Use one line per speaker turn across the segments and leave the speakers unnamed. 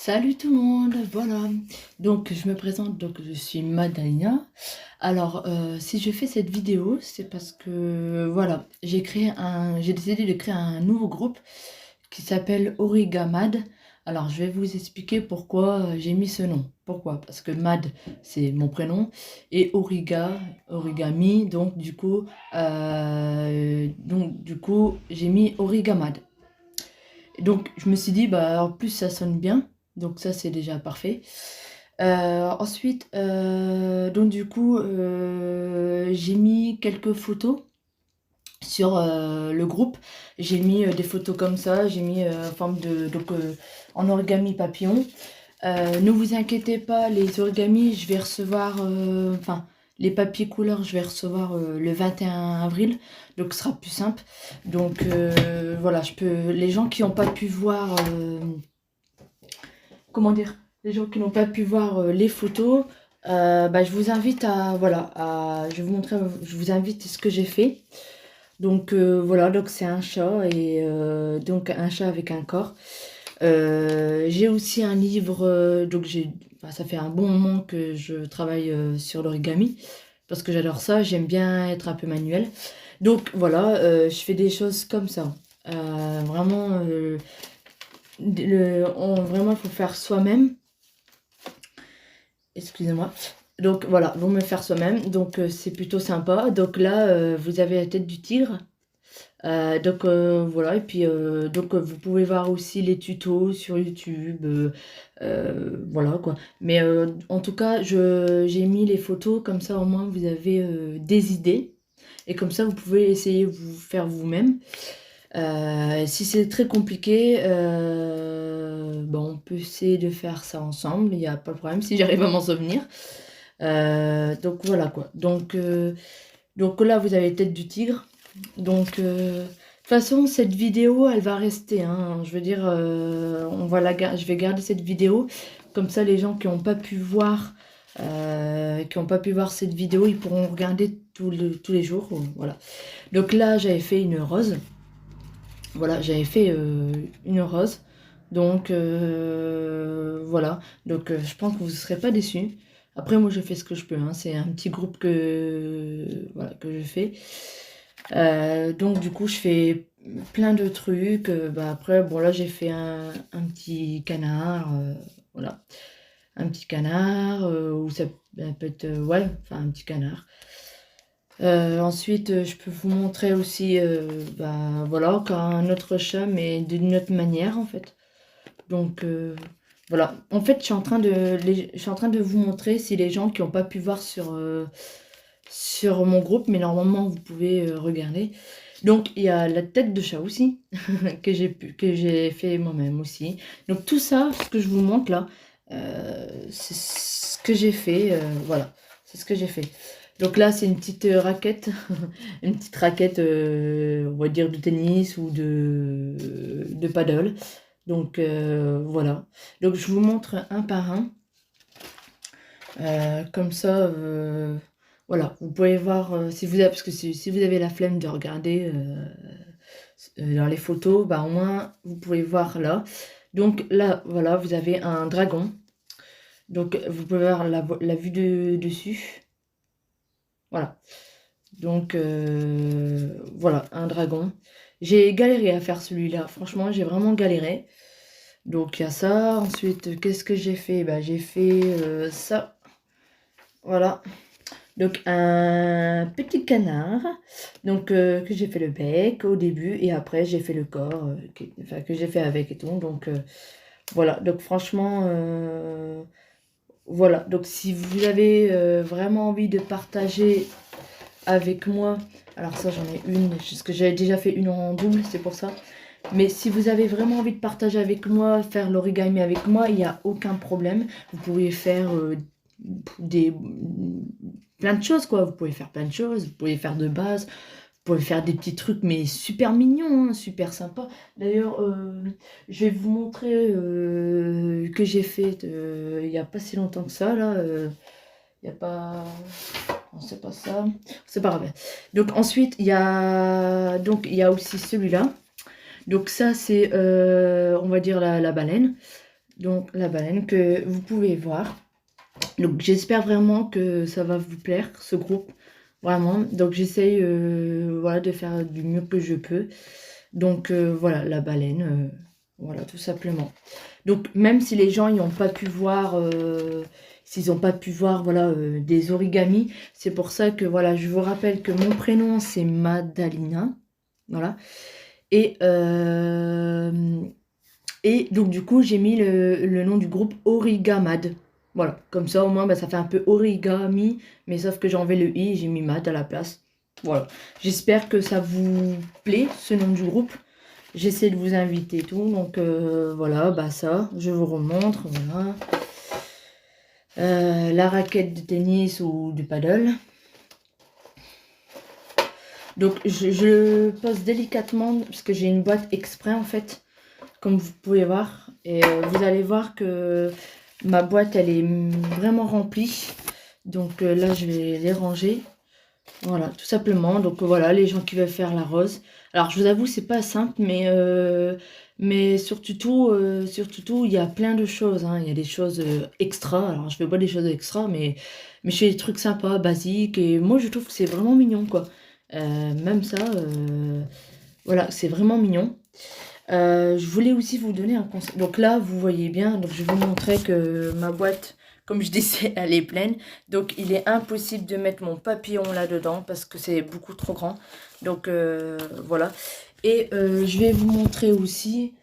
Salut tout le monde, voilà. Donc je me présente, donc je suis Madalina. Alors si je fais cette vidéo, c'est parce que voilà, j'ai décidé de créer un nouveau groupe qui s'appelle Origamad. Alors je vais vous expliquer pourquoi j'ai mis ce nom. Pourquoi? Parce que Mad c'est mon prénom et Origami, donc du coup j'ai mis Origamad. Donc je me suis dit, bah en plus ça sonne bien, donc ça c'est déjà parfait. Ensuite, j'ai mis quelques photos sur le groupe. J'ai mis des photos comme ça, j'ai mis en forme en origami papillon. Ne vous inquiétez pas, les origamis, je vais recevoir, les papiers couleurs, je vais recevoir le 21 avril, donc ce sera plus simple. Donc voilà, les gens qui n'ont pas pu voir, comment dire, les gens qui n'ont pas pu voir les photos, je vous invite je vais vous montrer, je vous invite ce que j'ai fait. Donc voilà, donc c'est un chat et donc un chat avec un corps. J'ai aussi un livre, ça fait un bon moment que je travaille sur l'origami parce que j'adore ça, j'aime bien être un peu manuel. Donc voilà, je fais des choses comme ça. Vraiment, vraiment, il faut faire soi-même. Excusez-moi. Donc voilà, vous me faire soi-même, donc c'est plutôt sympa. Donc là, vous avez la tête du tigre. Voilà, et puis vous pouvez voir aussi les tutos sur YouTube, voilà quoi. Mais en tout cas, j'ai mis les photos, comme ça au moins vous avez des idées, et comme ça vous pouvez essayer vous faire vous-même. Si c'est très compliqué, on peut essayer de faire ça ensemble, il n'y a pas de problème si j'arrive à m'en souvenir. Donc voilà quoi. Donc là vous avez la tête du tigre. Donc, de toute façon, cette vidéo, elle va rester, hein. Je veux dire, je vais garder cette vidéo. Comme ça, les gens qui n'ont pas pu voir, cette vidéo, ils pourront regarder tous les jours. Voilà. Donc là, j'avais fait une rose. Voilà, j'avais fait une rose. Donc, voilà. Donc, je pense que vous ne serez pas déçus. Après, moi, je fais ce que je peux, hein. C'est un petit groupe voilà, que je fais. Donc du coup je fais plein de trucs. Après bon là j'ai fait un petit canard, voilà, un petit canard ou ça peut être ouais, enfin un petit canard. Ensuite je peux vous montrer aussi voilà encore un autre chat mais d'une autre manière en fait. Donc voilà, en fait je suis en train de vous montrer si les gens qui n'ont pas pu voir sur mon groupe, mais normalement vous pouvez regarder. Donc il y a la tête de chat aussi que j'ai fait moi-même aussi. Donc tout ça, ce que je vous montre là, c'est ce que j'ai fait. Voilà, c'est ce que j'ai fait. Donc là c'est une petite raquette, une petite raquette, on va dire de tennis ou de paddle. Donc voilà. Donc je vous montre un par un. Comme ça, voilà, vous pouvez voir si vous avez, parce que si vous avez la flemme de regarder dans les photos, au moins vous pouvez voir là. Donc là, voilà, vous avez un dragon. Donc vous pouvez voir la vue dessus. Voilà. Donc voilà, un dragon. J'ai galéré à faire celui-là. Franchement, j'ai vraiment galéré. Donc il y a ça. Ensuite, qu'est-ce que j'ai fait? J'ai fait ça. Voilà. Donc un petit canard, donc que j'ai fait le bec au début et après j'ai fait le corps, que j'ai fait avec et tout. Donc voilà, donc franchement, voilà. Donc si vous avez vraiment envie de partager avec moi, alors ça j'en ai une, parce que j'avais déjà fait une en double, c'est pour ça. Mais si vous avez vraiment envie de partager avec moi, faire l'origami avec moi, il n'y a aucun problème. Vous pouvez faire des plein de choses quoi, vous pouvez faire plein de choses, vous pouvez faire de base, vous pouvez faire des petits trucs mais super mignons, hein, super sympa. D'ailleurs je vais vous montrer que j'ai fait il n'y a pas si longtemps que ça là, il n'y a pas, non, c'est pas ça, c'est pas grave. Donc ensuite il y a aussi celui-là. Donc ça c'est on va dire la baleine. Donc la baleine que vous pouvez voir. Donc j'espère vraiment que ça va vous plaire, ce groupe. Vraiment. Donc j'essaye voilà, de faire du mieux que je peux. Donc voilà, la baleine. Voilà, tout simplement. Donc même si les gens n'ont pas pu voir, s'ils n'ont pas pu voir voilà, des origamis, c'est pour ça que voilà, je vous rappelle que mon prénom c'est Madalina. Voilà. Et donc du coup j'ai mis le nom du groupe Origamad. Voilà, comme ça au moins bah, ça fait un peu origami, mais sauf que j'ai enlevé le i et j'ai mis mad à la place. Voilà, j'espère que ça vous plaît ce nom du groupe. J'essaie de vous inviter et tout, donc voilà, bah ça, je vous remontre, voilà. La raquette de tennis ou du paddle. Donc je pose délicatement parce que j'ai une boîte exprès en fait, comme vous pouvez voir. Et vous allez voir que ma boîte elle est vraiment remplie. Donc là je vais les ranger. Voilà, tout simplement. Donc voilà, les gens qui veulent faire la rose. Alors je vous avoue, c'est pas simple, mais surtout, il y a plein de choses. Hein. Il y a des choses extra. Alors je fais pas des choses extra, mais je fais des trucs sympas, basiques. Et moi, je trouve que c'est vraiment mignon, quoi. Même ça, voilà, c'est vraiment mignon. Je voulais aussi vous donner un conseil. Donc là, vous voyez bien, donc je vais vous montrer que ma boîte, comme je disais, elle est pleine. Donc il est impossible de mettre mon papillon là-dedans parce que c'est beaucoup trop grand. Donc voilà. Et je vais vous montrer aussi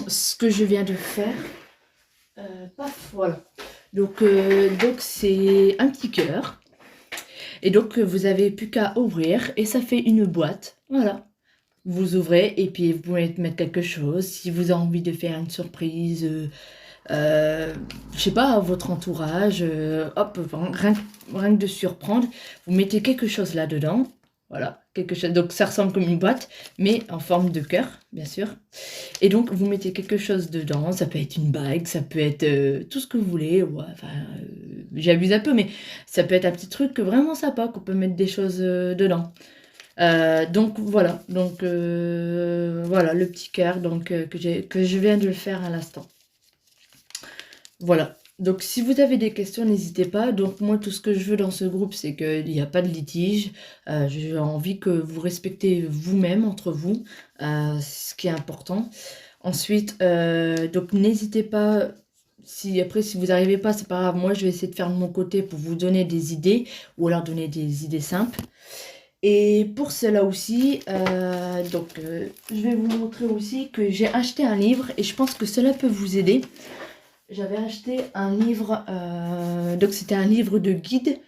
ce que je viens de faire. Paf, voilà. Donc c'est un petit cœur. Et donc vous avez plus qu'à ouvrir et ça fait une boîte. Voilà. Vous ouvrez et puis vous pouvez mettre quelque chose. Si vous avez envie de faire une surprise, je sais pas, à votre entourage, hop, rien que de surprendre, vous mettez quelque chose là-dedans. Voilà, quelque chose. Donc ça ressemble comme une boîte, mais en forme de cœur, bien sûr. Et donc vous mettez quelque chose dedans. Ça peut être une bague, ça peut être tout ce que vous voulez. Ouais, enfin, j'abuse un peu, mais ça peut être un petit truc vraiment sympa qu'on peut mettre des choses dedans. Donc voilà, voilà le petit cœur donc que je viens de le faire à l'instant. Voilà. Donc si vous avez des questions, n'hésitez pas. Donc moi tout ce que je veux dans ce groupe, c'est qu'il n'y a pas de litige. J'ai envie que vous respectez vous-même entre vous, ce qui est important. Ensuite, donc n'hésitez pas. Si après si vous n'arrivez pas, c'est pas grave. Moi je vais essayer de faire de mon côté pour vous donner des idées ou alors donner des idées simples. Et pour cela aussi, je vais vous montrer aussi que j'ai acheté un livre et je pense que cela peut vous aider. J'avais acheté un livre, donc c'était un livre de guide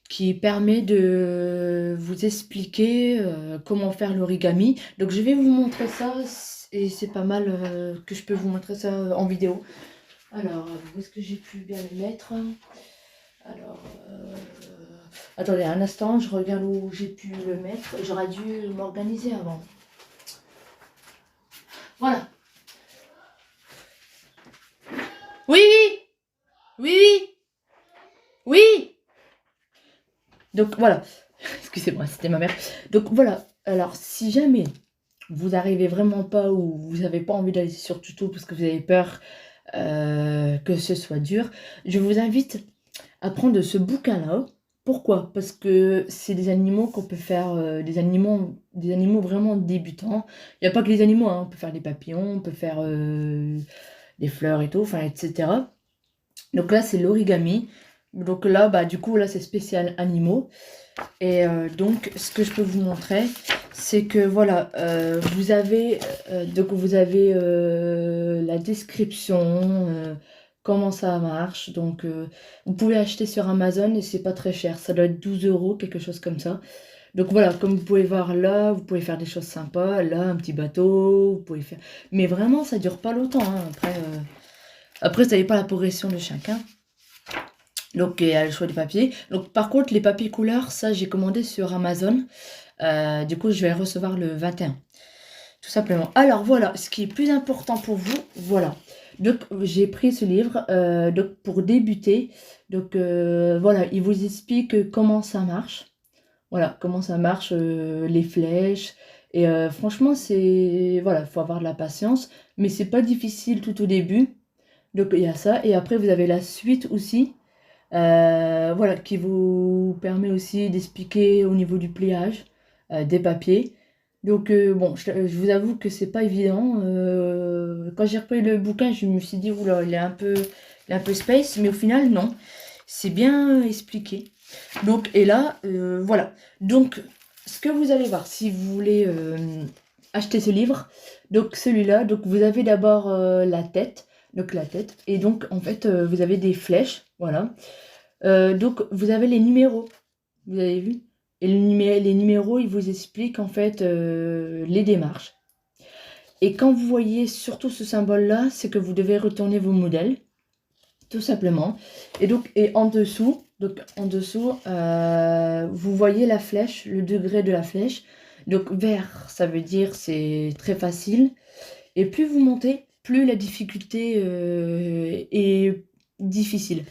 qui permet de vous expliquer comment faire l'origami. Donc je vais vous montrer ça et c'est pas mal que je peux vous montrer ça en vidéo. Alors, où est-ce que j'ai pu bien le mettre? Alors, attendez un instant, je regarde où j'ai pu le mettre. J'aurais dû m'organiser avant. Voilà. Oui, oui, oui, oui, oui. Donc voilà. Excusez-moi, c'était ma mère. Donc voilà. Alors, si jamais vous n'arrivez vraiment pas ou vous n'avez pas envie d'aller sur tuto parce que vous avez peur que ce soit dur, je vous invite à prendre ce bouquin-là. Pourquoi? Parce que c'est des animaux qu'on peut faire, des animaux vraiment débutants. Il n'y a pas que les animaux, hein. On peut faire des papillons, on peut faire des fleurs et tout, enfin, etc. Donc là, c'est l'origami. Donc là, bah, du coup, là, c'est spécial animaux. Et donc, ce que je peux vous montrer, c'est que voilà, vous avez la description, comment ça marche. Donc, vous pouvez acheter sur Amazon et c'est pas très cher. Ça doit être 12 euros, quelque chose comme ça. Donc voilà, comme vous pouvez voir là, vous pouvez faire des choses sympas. Là, un petit bateau, vous pouvez faire. Mais vraiment, ça dure pas longtemps. Hein. Après, ça n'est pas la progression de chacun. Donc, il y a le choix des papiers. Donc, par contre, les papiers couleurs, ça, j'ai commandé sur Amazon. Du coup, je vais recevoir le 21. Tout simplement. Alors, voilà, ce qui est plus important pour vous, voilà. Donc, j'ai pris ce livre donc, pour débuter. Donc, voilà, il vous explique comment ça marche. Voilà, comment ça marche, les flèches, Et franchement, c'est... Voilà, il faut avoir de la patience, mais c'est pas difficile tout au début. Donc il y a ça, et après vous avez la suite aussi, voilà, qui vous permet aussi d'expliquer au niveau du pliage des papiers. Donc bon, je vous avoue que c'est pas évident. Quand j'ai repris le bouquin, je me suis dit, oula, il est un peu space, mais au final, non. C'est bien expliqué. Donc, et là, voilà. Donc, ce que vous allez voir, si vous voulez acheter ce livre, donc celui-là, donc vous avez d'abord la tête, et donc en fait, vous avez des flèches, voilà. Donc, vous avez les numéros, vous avez vu? Et les numéros, ils vous expliquent en fait les démarches. Et quand vous voyez surtout ce symbole-là, c'est que vous devez retourner vos modèles, tout simplement. Et donc, en dessous, vous voyez la flèche, le degré de la flèche. Donc, vert, ça veut dire c'est très facile. Et plus vous montez, plus la difficulté est difficile.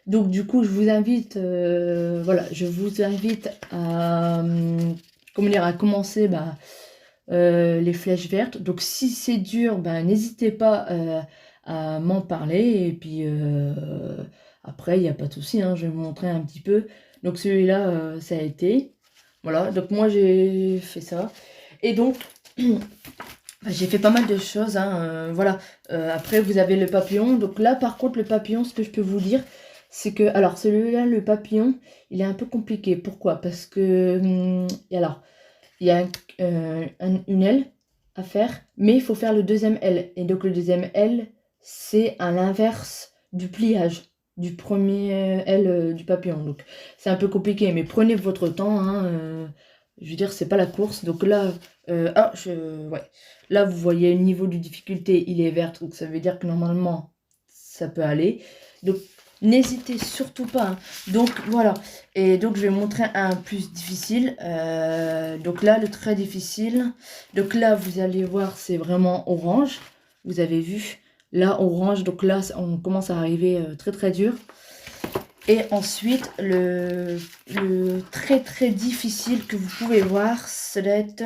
Donc du coup, voilà, je vous invite à, comment dire, à commencer les flèches vertes. Donc si c'est dur, n'hésitez pas à m'en parler. Et puis après, il n'y a pas de souci, hein, je vais vous montrer un petit peu. Donc celui-là, ça a été. Voilà, donc moi j'ai fait ça. Et donc, j'ai fait pas mal de choses, hein, voilà. Après, vous avez le papillon. Donc là, par contre, le papillon, ce que je peux vous dire, c'est que, alors, celui-là, le papillon, il est un peu compliqué. Pourquoi? Parce que, alors, il y a une aile à faire, mais il faut faire le deuxième aile. Et donc, le deuxième aile, c'est à l'inverse du pliage du premier aile du papillon. Donc, c'est un peu compliqué, mais prenez votre temps, hein, je veux dire, c'est pas la course. Donc là, ouais. Là, vous voyez le niveau de difficulté, il est vert, donc ça veut dire que normalement, ça peut aller. Donc, n'hésitez surtout pas, hein. Donc, voilà. Et donc, je vais montrer un plus difficile. Donc là, le très difficile. Donc là, vous allez voir, c'est vraiment orange. Vous avez vu. Là, orange. Donc là, on commence à arriver très, très dur. Et ensuite, le très très difficile que vous pouvez voir, ça va être...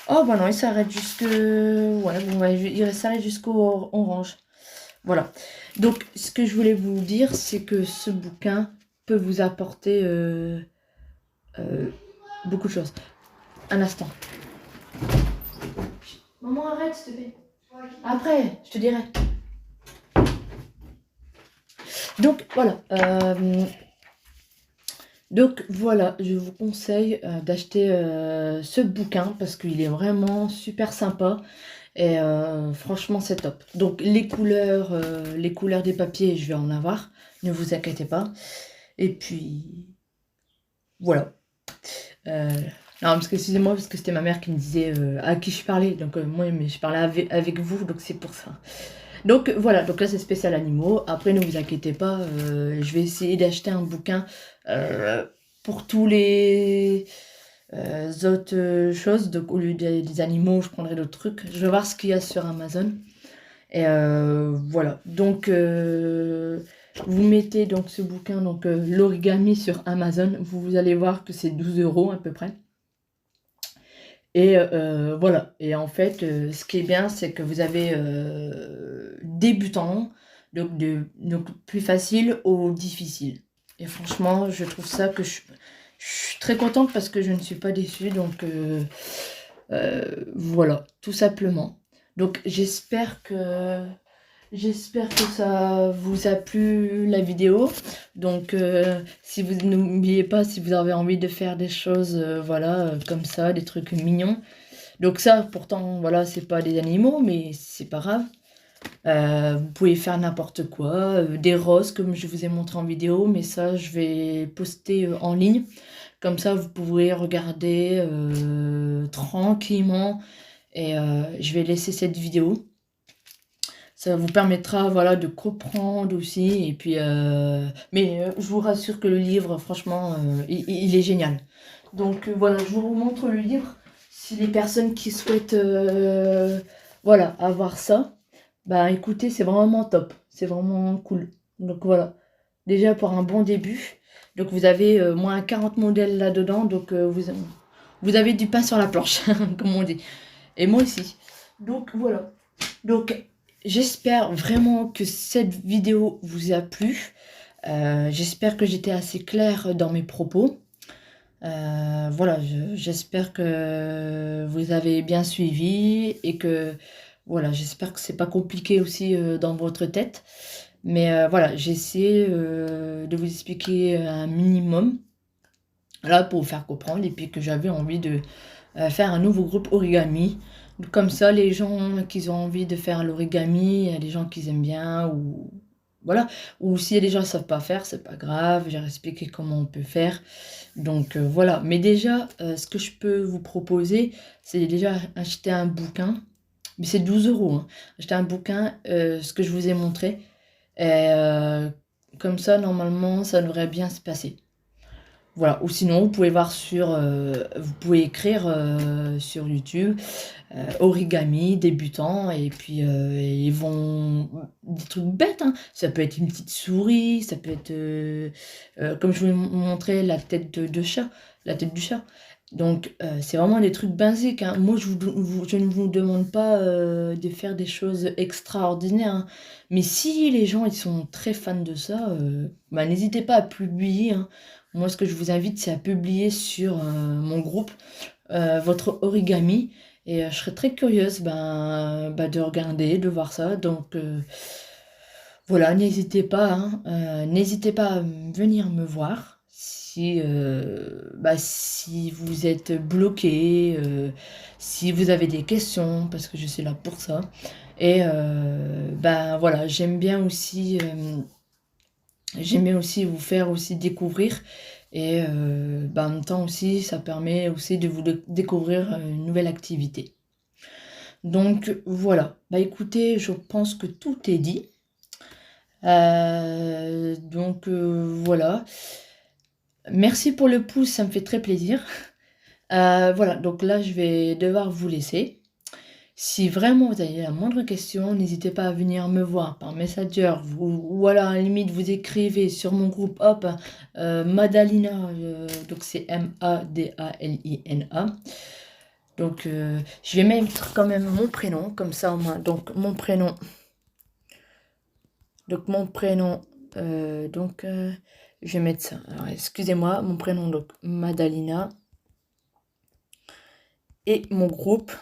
Oh bah non, il s'arrête jusque... Ouais, bon, ouais, il s'arrête jusqu'au orange. Voilà. Donc, ce que je voulais vous dire, c'est que ce bouquin peut vous apporter beaucoup de choses. Un instant. Maman, arrête, s'il te plaît. Après, je te dirai. Donc voilà, je vous conseille d'acheter ce bouquin parce qu'il est vraiment super sympa et franchement c'est top. Donc les couleurs des papiers, je vais en avoir, ne vous inquiétez pas. Et puis voilà. Non, parce que excusez-moi, parce que c'était ma mère qui me disait à qui je parlais. Donc moi, mais je parlais avec vous, donc c'est pour ça. Donc voilà, donc là c'est spécial animaux. Après, ne vous inquiétez pas, je vais essayer d'acheter un bouquin pour tous les autres choses. Donc au lieu des animaux, je prendrai d'autres trucs. Je vais voir ce qu'il y a sur Amazon. Et voilà, donc vous mettez donc ce bouquin, donc l'origami sur Amazon. Vous allez voir que c'est 12 € à peu près. Et voilà, et en fait, ce qui est bien, c'est que vous avez débutant, donc plus facile au difficile. Et franchement, je trouve ça que je suis très contente parce que je ne suis pas déçue, donc voilà, tout simplement. Donc j'espère que ça vous a plu la vidéo. Donc si vous n'oubliez pas, si vous avez envie de faire des choses voilà comme ça, des trucs mignons. Donc ça pourtant voilà, c'est pas des animaux mais c'est pas grave. Vous pouvez faire n'importe quoi, des roses comme je vous ai montré en vidéo, mais ça je vais poster en ligne. Comme ça vous pourrez regarder tranquillement et je vais laisser cette vidéo. Ça vous permettra voilà, de comprendre aussi. Et puis, je vous rassure que le livre, franchement, il est génial. Donc voilà, je vous montre le livre. Si les personnes qui souhaitent voilà, avoir ça, bah écoutez, c'est vraiment top. C'est vraiment cool. Donc voilà, déjà pour un bon début. Donc vous avez moins 40 modèles là-dedans. Donc vous avez du pain sur la planche, comme on dit. Et moi aussi. Donc voilà. Donc j'espère vraiment que cette vidéo vous a plu. J'espère que j'étais assez claire dans mes propos. Voilà, j'espère que vous avez bien suivi et que voilà, j'espère que c'est pas compliqué aussi dans votre tête. Mais voilà, j'ai essayé de vous expliquer un minimum là pour vous faire comprendre et puis que j'avais envie de faire un nouveau groupe origami. Comme ça, les gens qui ont envie de faire l'origami, il y a des gens qui aiment bien ou voilà. Ou si les gens ne savent pas faire, c'est pas grave, j'ai expliqué comment on peut faire. Donc voilà. Mais déjà, ce que je peux vous proposer, c'est déjà acheter un bouquin. Mais c'est 12 euros, hein. Acheter un bouquin, ce que je vous ai montré. Et comme ça, normalement, ça devrait bien se passer. Voilà, ou sinon vous pouvez voir vous pouvez écrire sur YouTube origami débutant et puis ils vont des trucs bêtes, hein. Ça peut être une petite souris, ça peut être comme je vous montrais de chat, la tête du chat. Donc c'est vraiment des trucs basiques, hein. Moi je ne vous demande pas de faire des choses extraordinaires, hein. Mais si les gens ils sont très fans de ça, bah, n'hésitez pas à publier, hein. Moi, ce que je vous invite, c'est à publier sur mon groupe votre origami. Et je serais très curieuse de regarder, de voir ça. Donc voilà, n'hésitez pas, hein, n'hésitez pas à venir me voir si vous êtes bloqué, si vous avez des questions, parce que je suis là pour ça. Et voilà, j'aime bien aussi vous faire aussi découvrir et en même temps aussi ça permet aussi de vous découvrir une nouvelle activité. Donc voilà, bah écoutez, je pense que tout est dit. Donc voilà. Merci pour le pouce, ça me fait très plaisir. Voilà, donc là je vais devoir vous laisser. Si vraiment vous avez la moindre question, n'hésitez pas à venir me voir par Messenger ou alors à la limite vous écrivez sur mon groupe hop Madalina, donc c'est Madalina. Donc je vais mettre quand même mon prénom, comme ça au moins. Donc mon prénom. Donc mon prénom. Je vais mettre ça. Alors excusez-moi, mon prénom donc Madalina. Et mon groupe.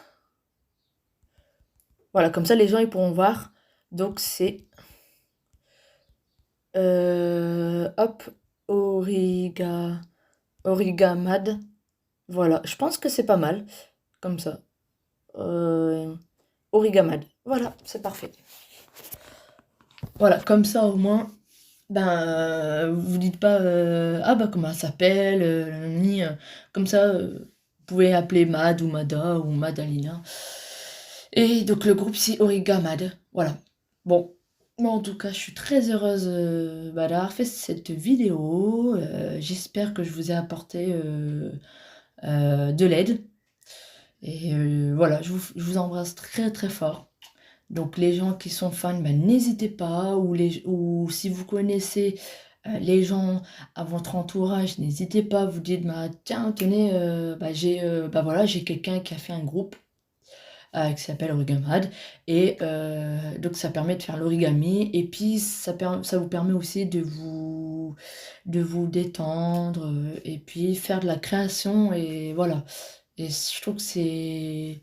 Voilà, comme ça les gens ils pourront voir. Donc c'est hop, Origamad. Voilà, je pense que c'est pas mal. Comme ça. Origamad. Voilà, c'est parfait. Voilà, comme ça au moins, vous dites pas ah bah comment elle s'appelle, nanani, comme ça, vous pouvez appeler Mad ou Mada ou Madalina. Et donc le groupe c'est Origamad. Voilà. Bon. Mais en tout cas, je suis très heureuse d'avoir fait cette vidéo. J'espère que je vous ai apporté de l'aide. Et voilà, je vous embrasse très très fort. Donc les gens qui sont fans, n'hésitez pas. Ou si vous connaissez les gens à votre entourage, n'hésitez pas. Vous dites, tiens, tenez, j'ai quelqu'un qui a fait un groupe qui s'appelle Origamad. Et donc ça permet de faire l'origami. Et puis ça vous permet aussi de vous détendre. Et puis faire de la création. Et voilà. Et je trouve que c'est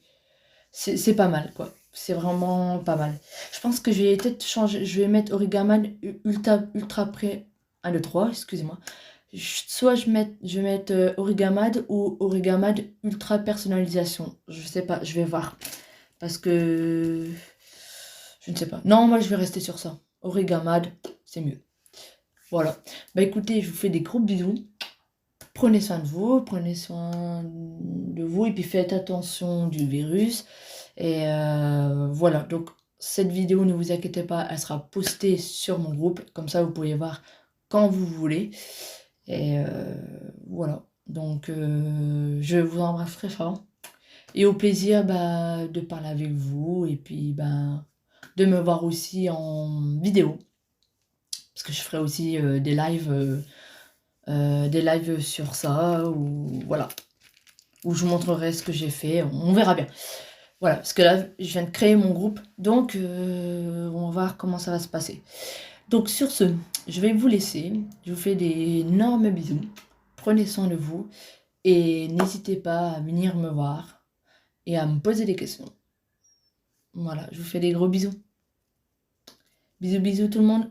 pas mal, quoi. C'est vraiment pas mal. Je pense que je vais peut-être changer. Je vais mettre Origamad ultra près. 1, 2, 3, excusez-moi. Soit je vais mettre Origamad ou Origamad ultra personnalisation. Je sais pas, je vais voir. Parce que je ne sais pas. Non, moi je vais rester sur ça. Origamad, c'est mieux. Voilà. Bah écoutez, je vous fais des gros bisous. Prenez soin de vous et puis faites attention du virus. Et voilà, donc cette vidéo, ne vous inquiétez pas, elle sera postée sur mon groupe. Comme ça, vous pouvez voir quand vous voulez. Et voilà, donc je vous embrasse très fort. Et au plaisir de parler avec vous et puis de me voir aussi en vidéo. Parce que je ferai aussi des lives sur ça. Ou voilà. où je vous montrerai ce que j'ai fait. On verra bien. Voilà, parce que là, je viens de créer mon groupe, donc on va voir comment ça va se passer. Donc sur ce, je vais vous laisser. Je vous fais des énormes bisous. Prenez soin de vous et n'hésitez pas à venir me voir et à me poser des questions. Voilà, je vous fais des gros bisous. Bisous, bisous tout le monde.